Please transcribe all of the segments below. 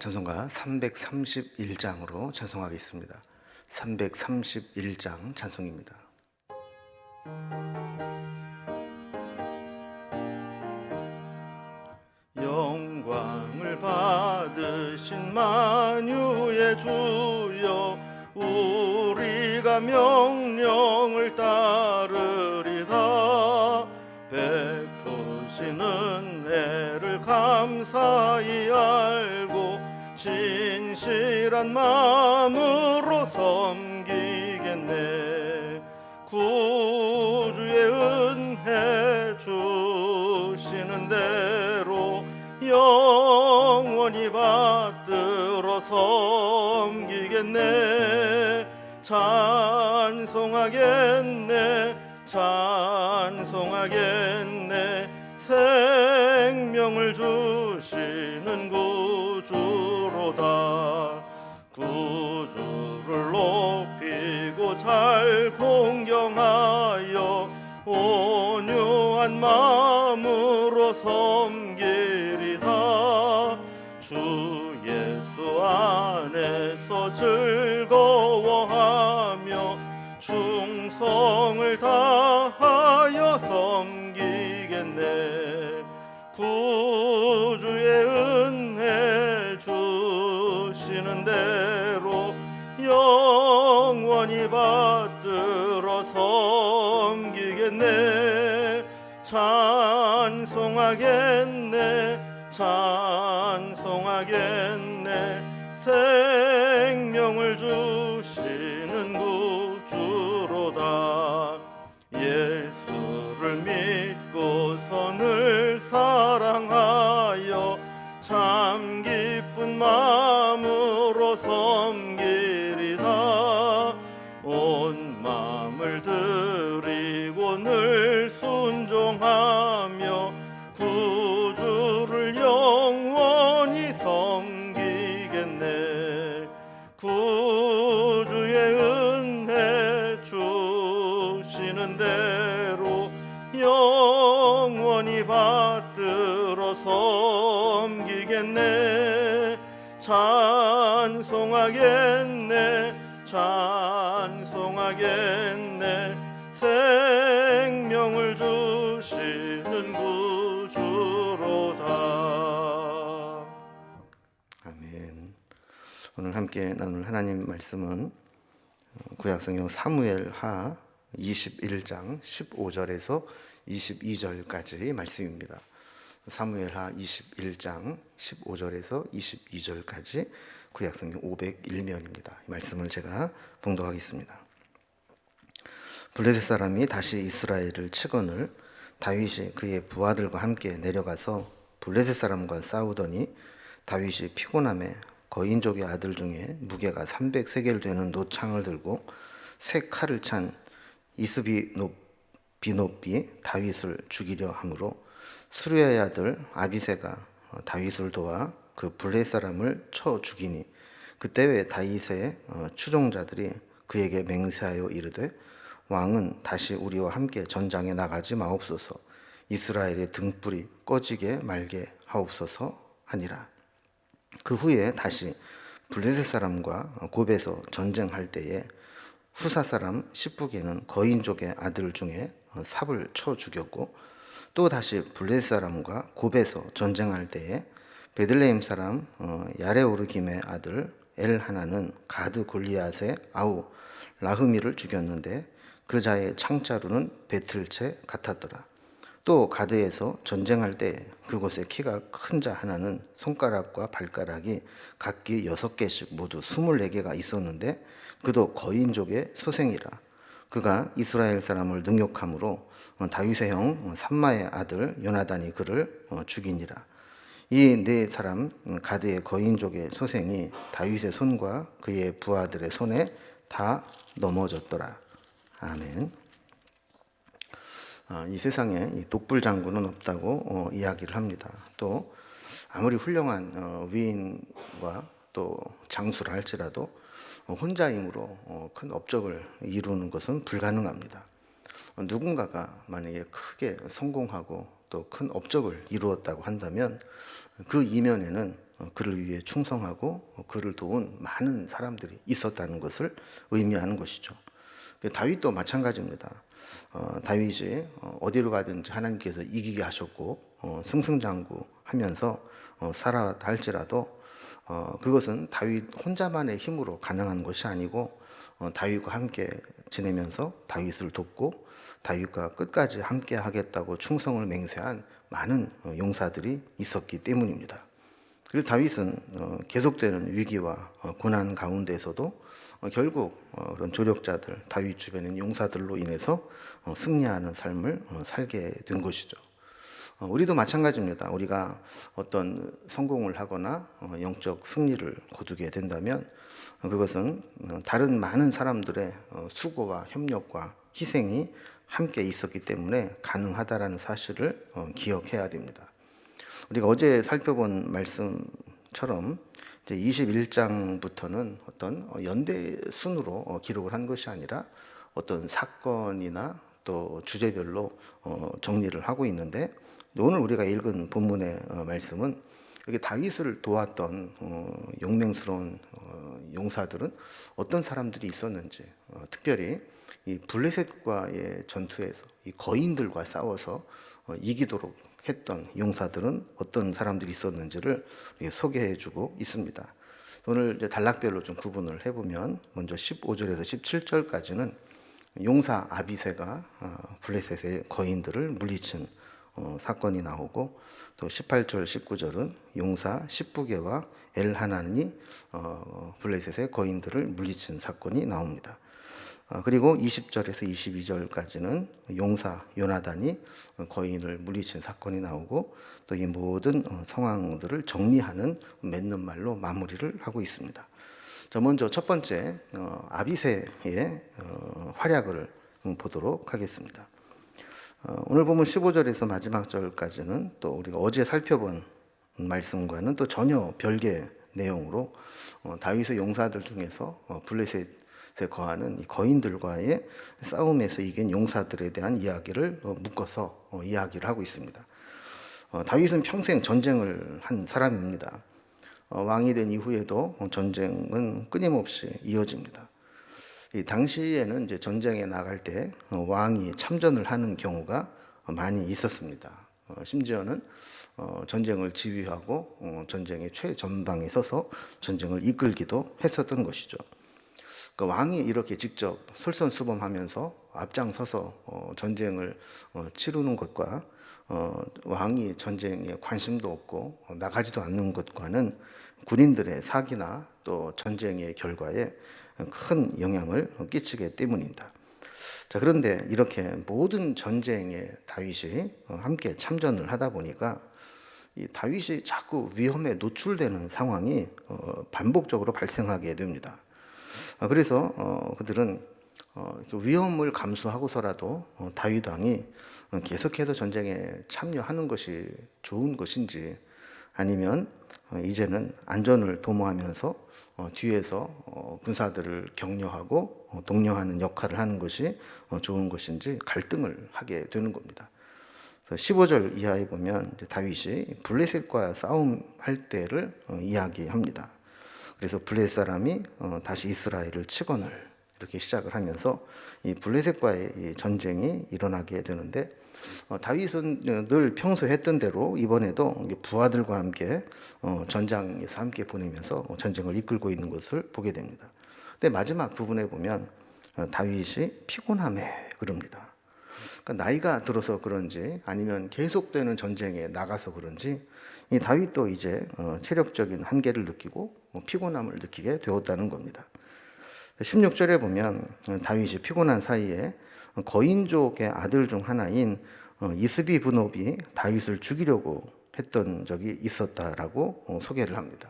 찬송가 331장으로 찬송하겠습니다. 331장 찬송입니다. 영광을 받으신 만유의 주여, 우리가 명령을 따르리다. 베푸신 은혜를 감사히 알고 진실한 마음으로 섬기겠네. 구주의 은혜 주시는 대로 영원히 받들어 섬기겠네. 찬송하겠네, 찬송하겠네. 생명을 주시는 구주로다. 구주를 높이고 잘 공경하여 온유한 마음으로 섬기리다. 주 예수 안에서 즐거워하며 충성을 다하여 섬기겠네. 구주의 은혜 주시는 대로 영원히 받들어 섬기겠네. 찬송하겠네, 찬송하겠네. 생명을 주시는 구주로다. 예수를 믿고서 늘 사랑하여 참 기쁜 마음으로 섬기리다. 온 마음을 드리고 늘 순종하며 구주를 영원히 섬기겠네. 구주의 은혜 주시는 대로 영원히 받들어 섬기겠네. 찬송하겠네, 찬송하겠네. 생명을 주시는 구주로다. 아멘. 오늘 함께 나눌 하나님 말씀은 구약성경 사무엘하 21장 15절에서 22절까지의 말씀입니다. 사무엘하 21장 15절에서 22절까지 구약성경 501면입니다. 이 말씀을 제가 봉독하겠습니다. 블레셋 사람이 다시 이스라엘을 치거늘 다윗이 그의 부하들과 함께 내려가서 블레셋 사람과 싸우더니 다윗이 피곤함에 거인족의 아들 중에 무게가 300세겔 되는 노창을 들고 새 칼을 찬 이스비노비 다윗을 죽이려 하므로 수르야의 아들 아비새가 다윗을 도와 그 블레셋 사람을 쳐 죽이니, 그때에 다윗의 추종자들이 그에게 맹세하여 이르되 왕은 다시 우리와 함께 전장에 나가지 마옵소서. 이스라엘의 등불이 꺼지게 말게 하옵소서 하니라. 그 후에 다시 블레셋 사람과 곱에서 전쟁할 때에 후사 사람 십부게는 거인족의 아들 중에 삽을 쳐 죽였고, 또 다시 블레셋 사람과 곱에서 전쟁할 때에 베들레헴 사람 야레오르김의 아들 엘하나는 가드 골리앗의 아우 라흐미를 죽였는데 그 자의 창자루는 배틀채 같았더라. 또 가드에서 전쟁할 때 그곳에 키가 큰 자 하나는 손가락과 발가락이 각기 6개씩 모두 24개가 있었는데 그도 거인족의 소생이라. 그가 이스라엘 사람을 능욕함으로 다윗의 형 삼마의 아들 요나단이 그를 죽이니라. 이 네 사람 가드의 거인족의 소생이 다윗의 손과 그의 부하들의 손에 다 넘어졌더라. 아멘. 이 세상에 독불 장군은 없다고 이야기를 합니다. 또 아무리 훌륭한 위인과 또 장수를 할지라도 혼자 힘으로 큰 업적을 이루는 것은 불가능합니다. 누군가가 만약에 크게 성공하고 또 큰 업적을 이루었다고 한다면 그 이면에는 그를 위해 충성하고 그를 도운 많은 사람들이 있었다는 것을 의미하는 것이죠. 다윗도 마찬가지입니다. 다윗이 어디로 가든지 하나님께서 이기게 하셨고 승승장구하면서 살아왔다 할지라도 그것은 다윗 혼자만의 힘으로 가능한 것이 아니고 다윗과 함께 지내면서 다윗을 돕고 다윗과 끝까지 함께 하겠다고 충성을 맹세한 많은 용사들이 있었기 때문입니다. 그래서 다윗은 계속되는 위기와 고난 가운데에서도 결국 그런 조력자들, 다윗 주변의 용사들로 인해서 승리하는 삶을 살게 된 것이죠. 우리도 마찬가지입니다. 우리가 어떤 성공을 하거나 영적 승리를 거두게 된다면 그것은 다른 많은 사람들의 수고와 협력과 희생이 함께 있었기 때문에 가능하다라는 사실을 기억해야 됩니다. 우리가 어제 살펴본 말씀처럼 이제 21장부터는 어떤 연대 순으로 기록을 한 것이 아니라 어떤 사건이나 또 주제별로 정리를 하고 있는데 오늘 우리가 읽은 본문의 말씀은 이렇게 다윗을 도왔던 용맹스러운 용사들은 어떤 사람들이 있었는지, 특별히 이 블레셋과의 전투에서 이 거인들과 싸워서 이기도록 했던 용사들은 어떤 사람들이 있었는지를 소개해주고 있습니다. 오늘 이제 단락별로 좀 구분을 해보면 먼저 15절에서 17절까지는 용사 아비새가 블레셋의 거인들을 물리친 사건이 나오고 또 18절, 19절은 용사 십부게와 엘하난이 블레셋의 거인들을 물리친 사건이 나옵니다. 그리고 20절에서 22절까지는 용사 요나단이 거인을 물리친 사건이 나오고 또 이 모든 상황들을 정리하는 맺는 말로 마무리를 하고 있습니다. 자, 먼저 첫 번째 아비새의 활약을 보도록 하겠습니다. 오늘 보면 15절에서 마지막 절까지는 또 우리가 어제 살펴본 말씀과는 또 전혀 별개의 내용으로 다윗의 용사들 중에서 블레셋에 거하는 이 거인들과의 싸움에서 이긴 용사들에 대한 이야기를 묶어서 이야기를 하고 있습니다. 다윗은 평생 전쟁을 한 사람입니다. 왕이 된 이후에도 전쟁은 끊임없이 이어집니다. 이 당시에는 이제 전쟁에 나갈 때 왕이 참전을 하는 경우가 많이 있었습니다. 심지어는 전쟁을 지휘하고 전쟁의 최전방에 서서 전쟁을 이끌기도 했었던 것이죠. 그 왕이 이렇게 직접 솔선수범하면서 앞장서서 전쟁을 치르는 것과 왕이 전쟁에 관심도 없고 나가지도 않는 것과는 군인들의 사기나 또 전쟁의 결과에 큰 영향을 끼치기 때문입니다. 자, 그런데 이렇게 모든 전쟁에 다윗이 함께 참전을 하다 보니까 이 다윗이 자꾸 위험에 노출되는 상황이 반복적으로 발생하게 됩니다. 그래서 그들은 위험을 감수하고서라도 다윗 왕이 계속해서 전쟁에 참여하는 것이 좋은 것인지 아니면 이제는 안전을 도모하면서 뒤에서 군사들을 격려하고 독려하는 역할을 하는 것이 좋은 것인지 갈등을 하게 되는 겁니다. 15절 이하에 보면 다윗이 블레셋과 싸움할 때를 이야기합니다. 그래서 블레셋 사람이 다시 이스라엘을 치거늘 이렇게 시작을 하면서 이 블레셋과의 이 전쟁이 일어나게 되는데 다윗은 늘 평소에 했던 대로 이번에도 부하들과 함께 전장에서 함께 보내면서 전쟁을 이끌고 있는 것을 보게 됩니다. 근데 마지막 부분에 보면 다윗이 피곤함에 그럽니다. 그러니까 나이가 들어서 그런지 아니면 계속되는 전쟁에 나가서 그런지 이 다윗도 이제 체력적인 한계를 느끼고 피곤함을 느끼게 되었다는 겁니다. 16절에 보면 다윗이 피곤한 사이에 거인족의 아들 중 하나인 이스비 브놉이 다윗을 죽이려고 했던 적이 있었다라고 소개를 합니다.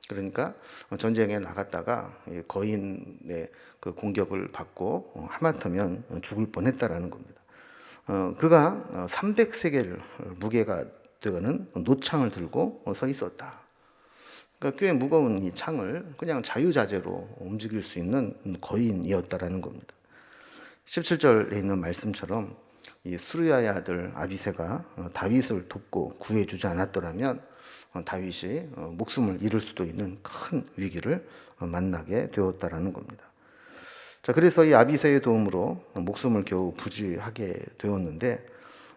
그러니까 전쟁에 나갔다가 거인의 그 공격을 받고 하마터면 죽을 뻔했다라는 겁니다. 그가 300세겔 무게가 되는 노창을 들고 서 있었다. 그러니까 꽤 무거운 이 창을 그냥 자유자재로 움직일 수 있는 거인이었다라는 겁니다. 17절에 있는 말씀처럼 이 수르야의 아들 아비새가 다윗을 돕고 구해주지 않았더라면 다윗이 목숨을 잃을 수도 있는 큰 위기를 만나게 되었다라는 겁니다. 자, 그래서 이 아비새의 도움으로 목숨을 겨우 부지하게 되었는데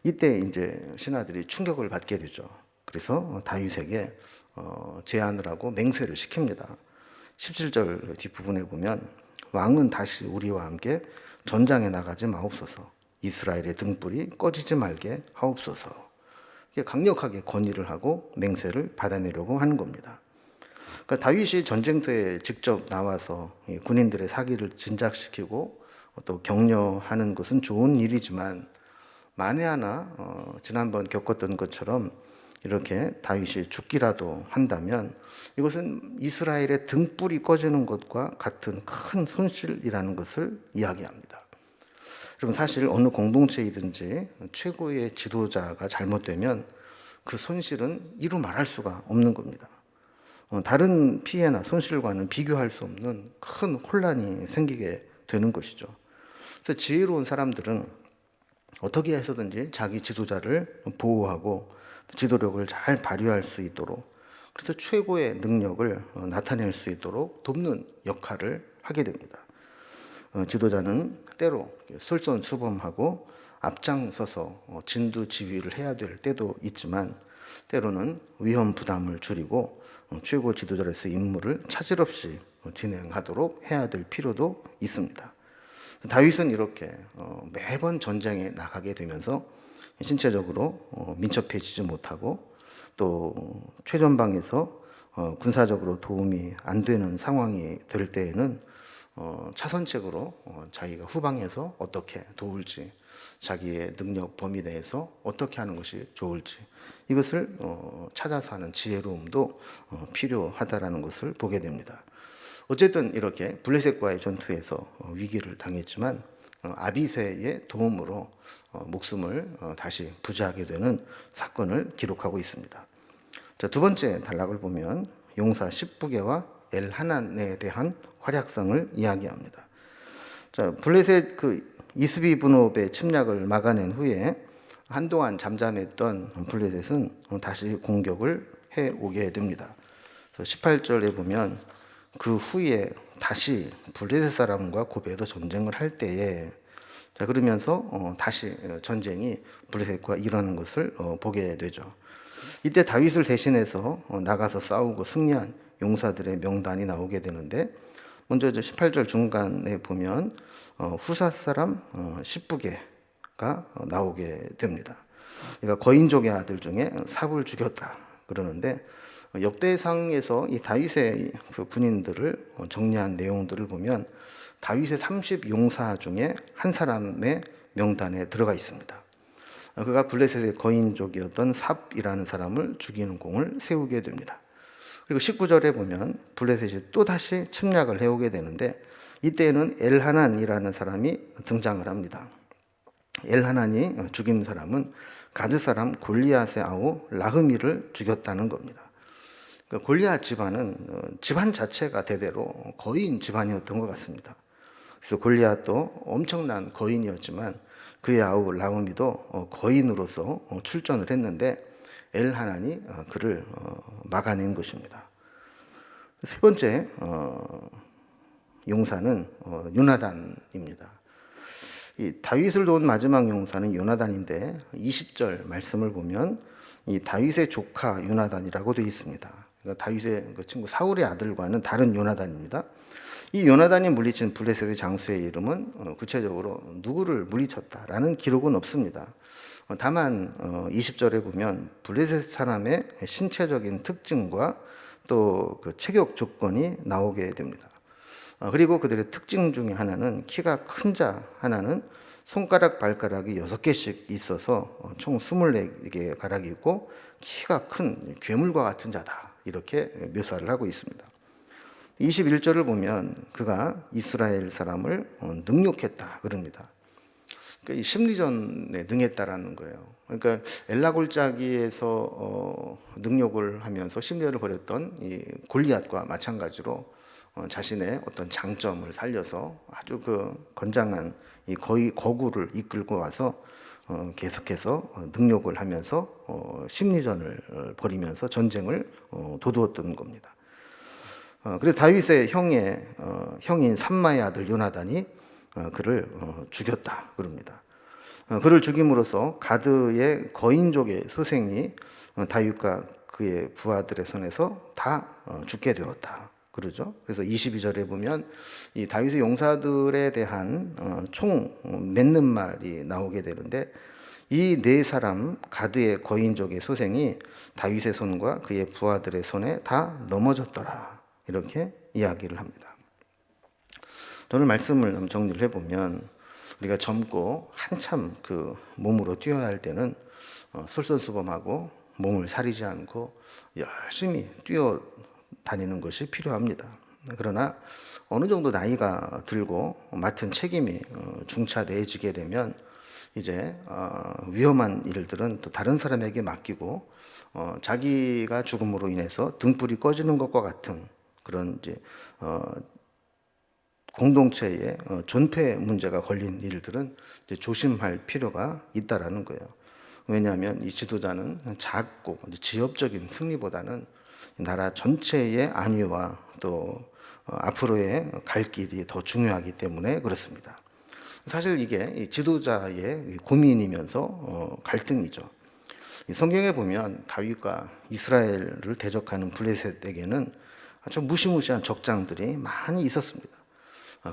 이때 이제 신하들이 충격을 받게 되죠. 그래서 다윗에게 제안을 하고 맹세를 시킵니다. 17절 뒷부분에 보면 왕은 다시 우리와 함께 전장에 나가지 마옵소서. 이스라엘의 등불이 꺼지지 말게 하옵소서. 강력하게 건의를 하고 맹세를 받아내려고 하는 겁니다. 그러니까 다윗이 전쟁터에 직접 나와서 군인들의 사기를 진작시키고 또 격려하는 것은 좋은 일이지만 만에 하나 지난번 겪었던 것처럼 이렇게 다윗이 죽기라도 한다면 이것은 이스라엘의 등불이 꺼지는 것과 같은 큰 손실이라는 것을 이야기합니다. 여러분, 사실 어느 공동체이든지 최고의 지도자가 잘못되면 그 손실은 이루 말할 수가 없는 겁니다. 다른 피해나 손실과는 비교할 수 없는 큰 혼란이 생기게 되는 것이죠. 그래서 지혜로운 사람들은 어떻게 해서든지 자기 지도자를 보호하고 지도력을 잘 발휘할 수 있도록, 그래서 최고의 능력을 나타낼 수 있도록 돕는 역할을 하게 됩니다. 지도자는 때로 솔선수범하고 앞장서서 진두지휘를 해야 될 때도 있지만 때로는 위험 부담을 줄이고 최고 지도자로서의 임무를 차질 없이 진행하도록 해야 될 필요도 있습니다. 다윗은 이렇게 매번 전쟁에 나가게 되면서 신체적으로 민첩해지지 못하고 또 최전방에서 군사적으로 도움이 안 되는 상황이 될 때에는 차선책으로 자기가 후방에서 어떻게 도울지, 자기의 능력 범위 내에서 어떻게 하는 것이 좋을지 이것을 찾아서 하는 지혜로움도 필요하다라는 것을 보게 됩니다. 어쨌든 이렇게 블레셋과의 전투에서 위기를 당했지만 아비새의 도움으로 목숨을 다시 부지하게 되는 사건을 기록하고 있습니다. 자, 두 번째 단락을 보면 용사 십부게와 엘하난에 대한 활약상을 이야기합니다. 자, 블레셋 이스비 분업의 침략을 막아낸 후에 한동안 잠잠했던 블레셋은 다시 공격을 해오게 됩니다. 18절에 보면 그 후에 다시 블레셋 사람과 고베에서 전쟁을 할 때에, 자, 그러면서 다시 전쟁이 블레셋과 일어나는 것을 보게 되죠. 이때 다윗을 대신해서 나가서 싸우고 승리한 용사들의 명단이 나오게 되는데, 먼저 18절 중간에 보면 후사 사람 십부게가 나오게 됩니다. 그러니까 거인족의 아들 중에 삽을 죽였다 그러는데, 역대상에서 이 다윗의 그 군인들을 정리한 내용들을 보면 다윗의 30용사 중에 한 사람의 명단에 들어가 있습니다. 그가 블레셋의 거인족이었던 삽이라는 사람을 죽이는 공을 세우게 됩니다. 그리고 19절에 보면 블레셋이 또다시 침략을 해오게 되는데 이때에는 엘하난이라는 사람이 등장을 합니다. 엘하난이 죽인 사람은 가드 사람 골리앗의 아우 라흐미를 죽였다는 겁니다. 골리앗 집안은 집안 자체가 대대로 거인 집안이었던 것 같습니다. 그래서 골리앗도 엄청난 거인이었지만 그의 아우 라흐미도 거인으로서 출전을 했는데 엘하난이 그를 막아낸 것입니다. 세 번째 용사는 요나단입니다. 이 다윗을 도운 마지막 용사는 요나단인데 20절 말씀을 보면 이 다윗의 조카 요나단이라고 되어 있습니다. 그러니까 다윗의 그 친구 사울의 아들과는 다른 요나단입니다. 이 요나단이 물리친 블레셋의 장수의 이름은 구체적으로 누구를 물리쳤다라는 기록은 없습니다. 다만 20절에 보면 블레셋 사람의 신체적인 특징과 또 그 체격 조건이 나오게 됩니다. 그리고 그들의 특징 중에 하나는 키가 큰 자 하나는 손가락 발가락이 6개씩 있어서 총 24개 가락이 있고 키가 큰 괴물과 같은 자다, 이렇게 묘사를 하고 있습니다. 21절을 보면 그가 이스라엘 사람을 능욕했다 그럽니다. 그러니까 이 심리전에 능했다라는 거예요. 그러니까 엘라 골짜기에서 능욕을 하면서 심리전을 벌였던 이 골리앗과 마찬가지로 자신의 어떤 장점을 살려서 아주 그 건장한 이 거의 거구를 이끌고 와서 계속해서 능욕을 하면서 심리전을 벌이면서 전쟁을 도두었던 겁니다. 그래서 다윗의 형인 삼마의 아들 요나단이 그를 죽였다 그럽니다. 그를 죽임으로써 가드의 거인족의 소생이 다윗과 그의 부하들의 손에서 다 죽게 되었다 그러죠. 그래서 22절에 보면 이 다윗의 용사들에 대한 총 맺는 말이 나오게 되는데, 이 네 사람 가드의 거인족의 소생이 다윗의 손과 그의 부하들의 손에 다 넘어졌더라, 이렇게 이야기를 합니다. 오늘 말씀을 정리를 해보면, 우리가 젊고 한참 그 몸으로 뛰어야 할 때는 솔선수범하고 몸을 사리지 않고 열심히 뛰어 다니는 것이 필요합니다. 그러나 어느 정도 나이가 들고 맡은 책임이 중차대해지게 되면 이제 위험한 일들은 또 다른 사람에게 맡기고 자기가 죽음으로 인해서 등불이 꺼지는 것과 같은 그런 이제 공동체의 존폐 문제가 걸린 일들은 이제 조심할 필요가 있다라는 거예요. 왜냐하면 이 지도자는 작고 지역적인 승리보다는 나라 전체의 안위와 또 앞으로의 갈 길이 더 중요하기 때문에 그렇습니다. 사실 이게 지도자의 고민이면서 갈등이죠. 성경에 보면 다윗과 이스라엘을 대적하는 블레셋에게는 아주 무시무시한 적장들이 많이 있었습니다.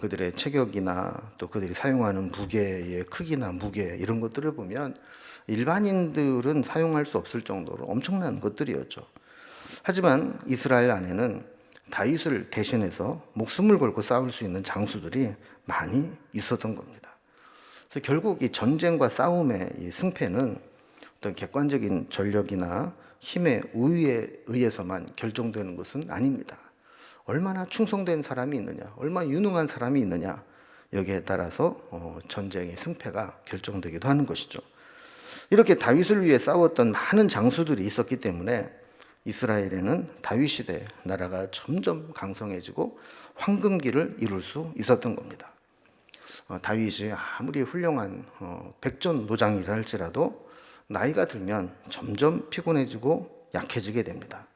그들의 체격이나 또 그들이 사용하는 무게의 크기나 무게, 이런 것들을 보면 일반인들은 사용할 수 없을 정도로 엄청난 것들이었죠. 하지만 이스라엘 안에는 다윗을 대신해서 목숨을 걸고 싸울 수 있는 장수들이 많이 있었던 겁니다. 그래서 결국 이 전쟁과 싸움의 이 승패는 어떤 객관적인 전력이나 힘의 우위에 의해서만 결정되는 것은 아닙니다. 얼마나 충성된 사람이 있느냐, 얼마나 유능한 사람이 있느냐, 여기에 따라서 전쟁의 승패가 결정되기도 하는 것이죠. 이렇게 다윗을 위해 싸웠던 많은 장수들이 있었기 때문에 이스라엘에는 다윗 시대 나라가 점점 강성해지고 황금기를 이룰 수 있었던 겁니다. 다윗이 아무리 훌륭한 백전노장이라 할지라도 나이가 들면 점점 피곤해지고 약해지게 됩니다.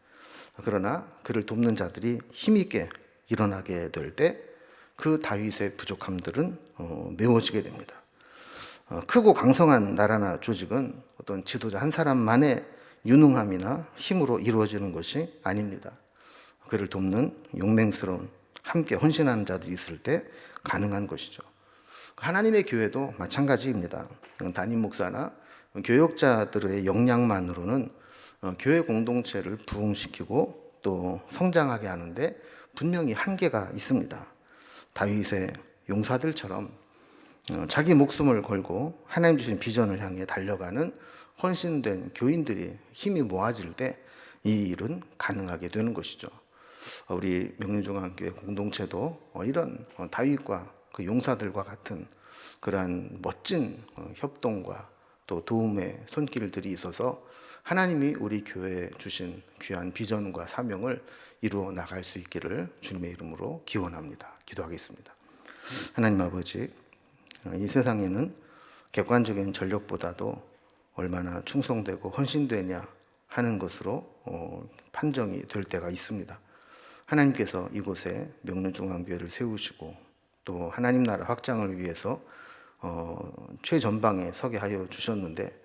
그러나 그를 돕는 자들이 힘있게 일어나게 될 때 그 다윗의 부족함들은 메워지게 됩니다. 크고 강성한 나라나 조직은 어떤 지도자 한 사람만의 유능함이나 힘으로 이루어지는 것이 아닙니다. 그를 돕는 용맹스러운 함께 헌신하는 자들이 있을 때 가능한 것이죠. 하나님의 교회도 마찬가지입니다. 담임 목사나 교역자들의 역량만으로는 교회 공동체를 부흥시키고 또 성장하게 하는데 분명히 한계가 있습니다. 다윗의 용사들처럼 자기 목숨을 걸고 하나님 주신 비전을 향해 달려가는 헌신된 교인들이 힘이 모아질 때 이 일은 가능하게 되는 것이죠. 우리 명륜중앙교회 공동체도 이런 다윗과 그 용사들과 같은 그러한 멋진 협동과 또 도움의 손길들이 있어서 하나님이 우리 교회에 주신 귀한 비전과 사명을 이루어 나갈 수 있기를 주님의 이름으로 기원합니다. 기도하겠습니다. 하나님 아버지, 이 세상에는 객관적인 전력보다도 얼마나 충성되고 헌신되냐 하는 것으로 판정이 될 때가 있습니다. 하나님께서 이곳에 명륜중앙교회를 세우시고 또 하나님 나라 확장을 위해서 최전방에 서게 하여 주셨는데,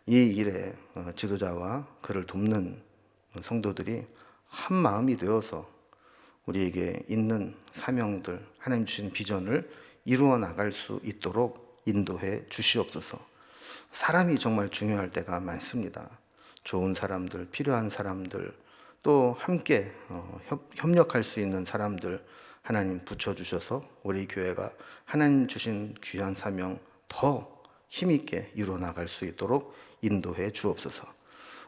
이 일에 지도자와 그를 돕는 성도들이 한 마음이 되어서 우리에게 있는 사명들, 하나님 주신 비전을 이루어 나갈 수 있도록 인도해 주시옵소서. 사람이 정말 중요할 때가 많습니다. 좋은 사람들, 필요한 사람들, 또 함께 협력할 수 있는 사람들 하나님 붙여주셔서 우리 교회가 하나님 주신 귀한 사명 더 힘있게 이루어 나갈 수 있도록 인도해 주옵소서.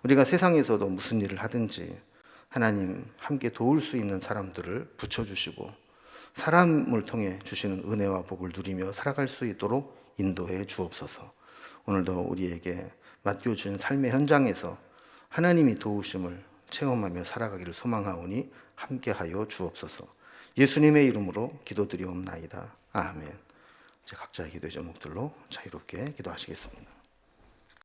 우리가 세상에서도 무슨 일을 하든지 하나님 함께 도울 수 있는 사람들을 붙여주시고 사람을 통해 주시는 은혜와 복을 누리며 살아갈 수 있도록 인도해 주옵소서. 오늘도 우리에게 맡겨주신 삶의 현장에서 하나님이 도우심을 체험하며 살아가기를 소망하오니 함께하여 주옵소서. 예수님의 이름으로 기도드리옵나이다. 아멘. 이제 각자의 기도의 제목들로 자유롭게 기도하시겠습니다.